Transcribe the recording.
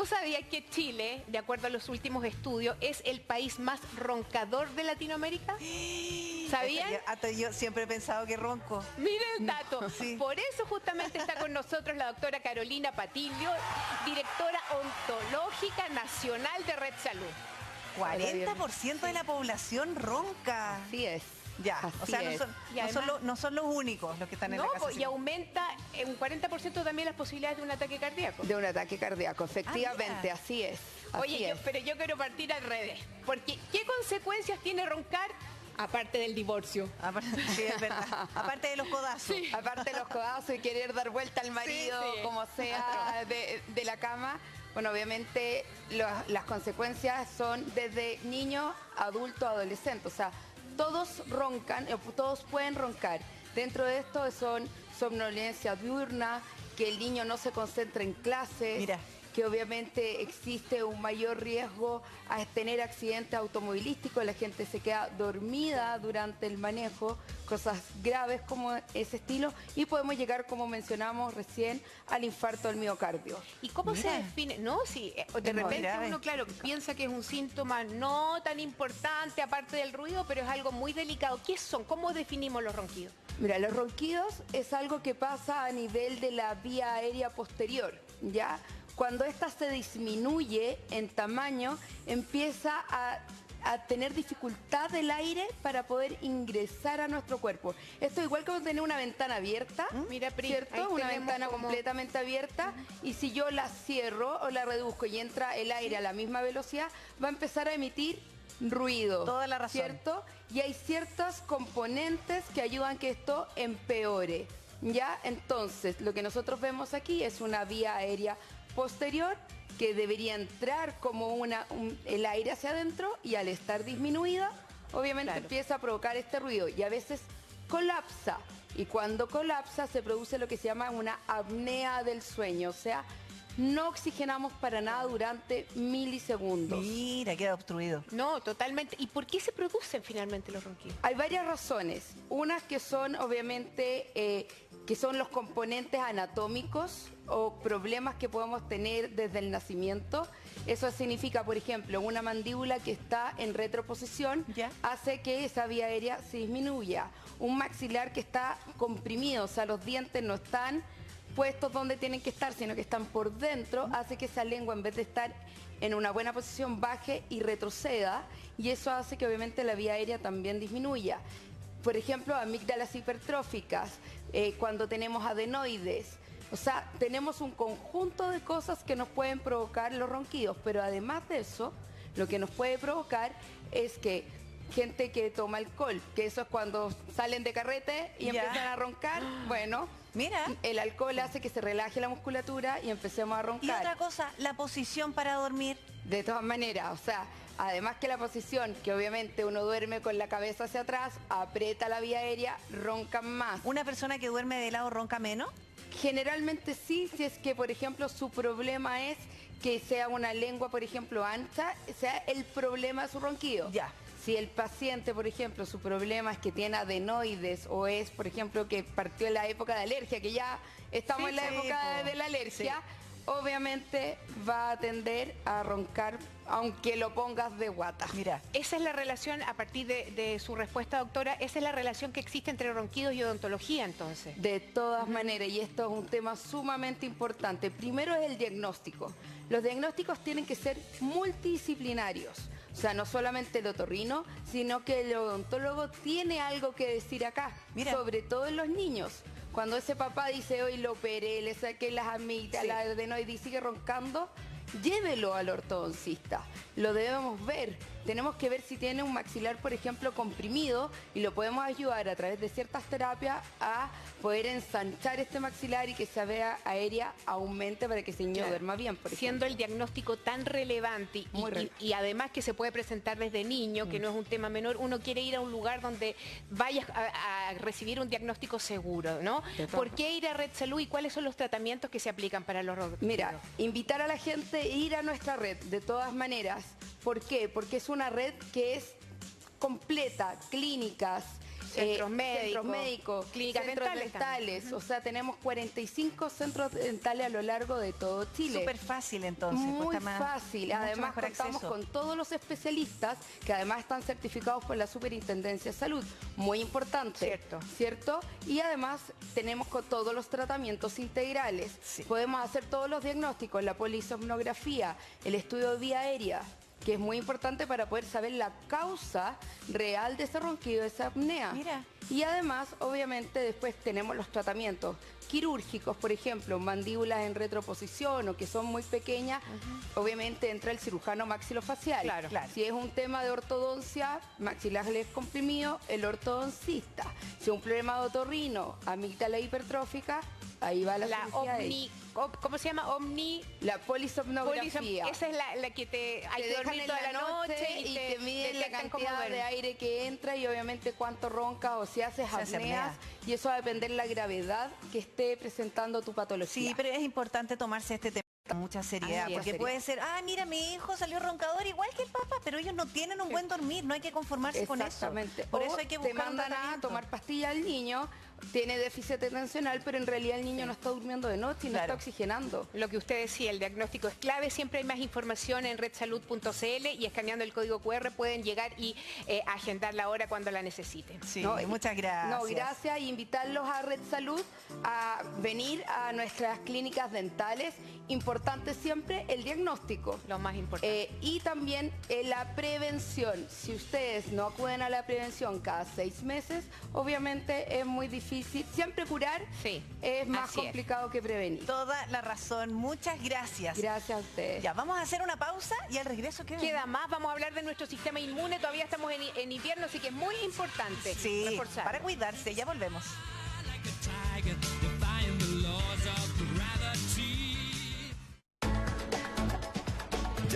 ¿Tú sabías que Chile, de acuerdo a los últimos estudios, es el país más roncador de Latinoamérica? ¿Sabían? Yo siempre he pensado que ronco. Miren el dato. Sí. Por eso justamente está con nosotros la doctora Carolina Patilio, directora ontológica nacional de Red Salud. 40% de la población ronca. Así es. Ya, Así o sea, es. no son los únicos los que están en la casa. Y aumenta un 40% también las posibilidades de un ataque cardíaco. De un ataque cardíaco, efectivamente, así es. Oye, pero yo quiero partir al revés. Porque, ¿qué consecuencias tiene roncar? Aparte del divorcio. Sí, es verdad. Aparte de los codazos. Sí. Aparte de los codazos y querer dar vuelta al marido, Sí. como sea, de la cama. Bueno, obviamente las consecuencias son desde niño, adulto, adolescente. O sea, todos roncan, todos pueden roncar. Dentro de esto son somnolencia diurna, que el niño no se concentra en clases. Mira. Que obviamente existe un mayor riesgo a tener accidentes automovilísticos, la gente se queda dormida durante el manejo, cosas graves como ese estilo, y podemos llegar, como mencionamos recién, al infarto del miocardio. ¿Y cómo se define? No, sí, de repente uno, claro, piensa que es un síntoma no tan importante, aparte del ruido, pero es algo muy delicado. ¿Qué son? ¿Cómo definimos los ronquidos? Mira, los ronquidos es algo que pasa a nivel de la vía aérea posterior, ¿ya? Cuando ésta se disminuye en tamaño, empieza a tener dificultad el aire para poder ingresar a nuestro cuerpo. Esto es igual como tener una ventana abierta, Mira, Pri, ¿cierto? Una ventana completamente abierta, y si yo la cierro o la reduzco y entra el aire a la misma velocidad, va a empezar a emitir ruido. Toda la razón. ¿Cierto? Y hay ciertos componentes que ayudan a que esto empeore. ¿Ya? Entonces, lo que nosotros vemos aquí es una vía aérea posterior que debería entrar como el aire hacia adentro, y al estar disminuida, obviamente empieza a provocar este ruido y a veces colapsa. Y cuando colapsa se produce lo que se llama una apnea del sueño, o sea, no oxigenamos para nada durante milisegundos. Mira, queda obstruido. No, totalmente. ¿Y por qué se producen finalmente los ronquidos? Hay varias razones. Unas que son obviamente que son los componentes anatómicos o problemas que podemos tener desde el nacimiento. Eso significa, por ejemplo, una mandíbula que está en retroposición hace que esa vía aérea se disminuya. Un maxilar que está comprimido, o sea, los dientes no están puestos donde tienen que estar, sino que están por dentro, hace que esa lengua, en vez de estar en una buena posición, baje y retroceda, y eso hace que obviamente la vía aérea también disminuya. Por ejemplo, amígdalas hipertróficas, cuando tenemos adenoides. O sea, tenemos un conjunto de cosas que nos pueden provocar los ronquidos, pero además de eso, lo que nos puede provocar es que gente que toma alcohol, que eso es cuando salen de carrete y empiezan a roncar, bueno, mira, el alcohol hace que se relaje la musculatura y empecemos a roncar. Y otra cosa, la posición para dormir. De todas maneras, o sea, además que la posición, que obviamente uno duerme con la cabeza hacia atrás, aprieta la vía aérea, roncan más. ¿Una persona que duerme de lado ronca menos? Generalmente sí, si es que, por ejemplo, su problema es que sea una lengua, por ejemplo, ancha, sea el problema de su ronquido. Ya. Si el paciente, por ejemplo, su problema es que tiene adenoides o es, por ejemplo, que partió en la época de alergia, que ya estamos en la época de la alergia, obviamente va a tender a roncar aunque lo pongas de guata. Mira, esa es la relación, a partir de su respuesta, doctora, esa es la relación que existe entre ronquidos y odontología, entonces. De todas maneras, y esto es un tema sumamente importante. Primero es el diagnóstico. Los diagnósticos tienen que ser multidisciplinarios. O sea, no solamente el otorrino, sino que el odontólogo tiene algo que decir acá, sobre todo en los niños. Cuando ese papá dice, hoy lo operé, le saqué las amígdalas, la adenoide y sigue roncando, llévelo al ortodoncista. Lo debemos ver. Tenemos que ver si tiene un maxilar, por ejemplo, comprimido, y lo podemos ayudar a través de ciertas terapias a poder ensanchar este maxilar y que esa vía aérea aumente para que ese niño duerma bien, por ejemplo. Siendo el diagnóstico tan relevante y además que se puede presentar desde niño, que no es un tema menor, uno quiere ir a un lugar donde vayas a recibir un diagnóstico seguro, ¿no? ¿Por qué ir a Red Salud y cuáles son los tratamientos que se aplican para los ronquidos? Mira, invitar a la gente a ir a nuestra red, de todas maneras. ¿Por qué? Porque es una red que es completa, clínicas, Centros médicos, clínicas dentales. O sea, tenemos 45 centros dentales a lo largo de todo Chile. Súper fácil entonces. Muy fácil. Además contamos con todos los especialistas que además están certificados por la Superintendencia de Salud. Muy importante. ¿Cierto? Y además tenemos con todos los tratamientos integrales. Sí. Podemos hacer todos los diagnósticos, la polisomnografía, el estudio de vía aérea, que es muy importante para poder saber la causa real de ese ronquido, de esa apnea. Mira. Y además, obviamente, después tenemos los tratamientos quirúrgicos, por ejemplo, mandíbulas en retroposición o que son muy pequeñas, obviamente entra el cirujano maxilofacial. Claro. Si es un tema de ortodoncia, maxilares comprimido, el ortodoncista. Si es un problema de otorrino, amígdala hipertrófica, ahí va la cirugía. ¿Cómo se llama? La polisomnografía. Esa es la que hay que dormir toda la noche y te miden la cantidad de aire que entra y obviamente cuánto roncas o si haces apneas. Y eso va a depender de la gravedad que esté presentando tu patología. Sí, pero es importante tomarse este tema con mucha seriedad, porque puede ser, mira, mi hijo salió roncador igual que el papá, pero ellos no tienen un buen dormir, no hay que conformarse con eso. Exactamente. Por eso hay que buscar te mandan a tomar pastillas al niño, tiene déficit atencional, pero en realidad el niño no está durmiendo de noche y no está oxigenando. Lo que usted decía, el diagnóstico es clave. Siempre hay más información en redsalud.cl y escaneando el código QR pueden llegar y agendar la hora cuando la necesiten. Sí, muchas gracias. No, gracias, y invitarlos a Red Salud a venir a nuestras clínicas dentales. Importante siempre el diagnóstico. Lo más importante. Y también la prevención. Si ustedes no acuden a la prevención cada 6 meses, obviamente es muy difícil. Siempre curar es más complicado que prevenir. Toda la razón. Muchas gracias. Gracias a ustedes. Ya, vamos a hacer una pausa y al regreso queda más. Vamos a hablar de nuestro sistema inmune. Todavía estamos en invierno, así que es muy importante reforzar. Para cuidarse. Ya volvemos.